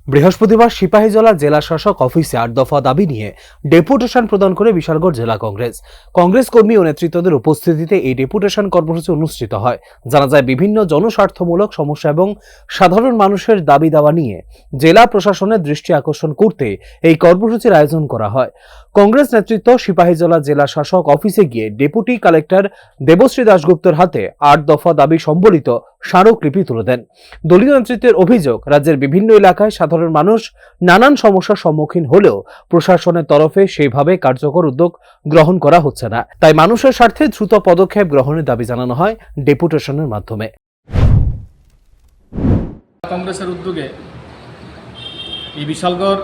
বৃহস্পতিবার সিপাহীজলা জেলা শাসক অফিসে ৮ দফা দাবি নিয়ে ডেপুটেশন প্রদান করে বিশালগড় জেলা কংগ্রেস কর্মী ও নেতৃত্বদের উপস্থিতিতে এই ডেপুটেশন কর্মসূচি অনুষ্ঠিত হয়। জানা যায়, বিভিন্ন জনস্বার্থমূলক সমস্যা এবং সাধারণ মানুষের দাবি দাওয়া নিয়ে জেলা প্রশাসনের দৃষ্টি আকর্ষণ করতে এই কর্মসূচির আয়োজন করা হয়। কংগ্রেস নেতৃত্ব সিপাহীজলা জেলা শাসক অফিসে গিয়ে ডেপুটি কালেক্টর দেবশ্রী দাশগুপ্তর হাতে ৮ দফা দাবি সম্বলিত স্মারকলিপি তুলে দেন। দলীয় নেতৃত্বের অভিযোগ, রাজ্যের বিভিন্ন এলাকায় সাধারণ মানুষ নানান সমস্যার সম্মুখীন হলেও প্রশাসনের তরফে সেইভাবে কার্যকর উদ্যোগ গ্রহণ করা হচ্ছে না। তাই মানুষের স্বার্থে দ্রুত পদক্ষেপ গ্রহণের দাবি জানানো হয় ডেপুটেশনের মাধ্যমে। কংগ্রেসের উদ্যোগে এই বিশালগড়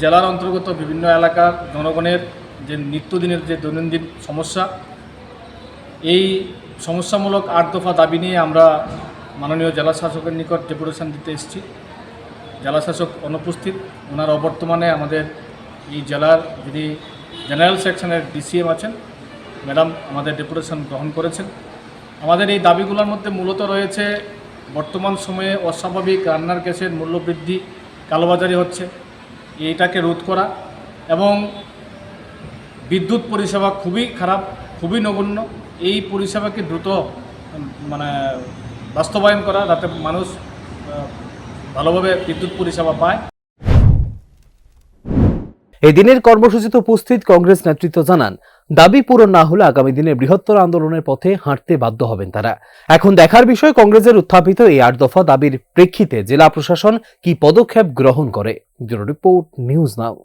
জেলার অন্তর্গত বিভিন্ন এলাকার জনগণের যে নিত্যদিনের যে দৈনন্দিন সমস্যা, এই সমস্যামূলক ৮ দফা দাবি নিয়ে আমরা মাননীয় জেলা শাসকের নিকট ডেপুটেশন দিতে এসেছি। জেলা শাসক অনুপস্থিত, ওনার অবর্তমানে আমাদের এই জেলার যিনি জেনারেল সেকশনের ডিসিএম আছেন ম্যাডাম আমাদের ডেপুটেশন গ্রহণ করেছেন। আমাদের এই দাবিগুলোর মধ্যে মূলত রয়েছে বর্তমান সময়ে অস্বাভাবিক রান্নার গ্যাসের মূল্যবৃদ্ধি, কালোবাজারি হচ্ছে, এইটাকে রোধ করা এবং বিদ্যুৎ পরিষেবা খুবই খারাপ, খুবই নগণ্য। এই পরিষেবাকে দ্রুত বাস্তবায়ন করা, যাতে মানুষ ভালোভাবে বিদ্যুৎ পরিষেবা পায়। এই দিনের কর্মসূচিতে উপস্থিত কংগ্রেস নেতৃত্ব জানান, দাবি পূরণ না হলে আগামী দিনে বৃহত্তর আন্দোলনের পথে হাঁটতে বাধ্য হবেন তারা। এখন দেখার বিষয় কংগ্রেসের উত্থাপিত এই ৮ দফা দাবির প্রেক্ষিতে জেলা প্রশাসন কি পদক্ষেপ গ্রহণ করে। Bureau report, news now.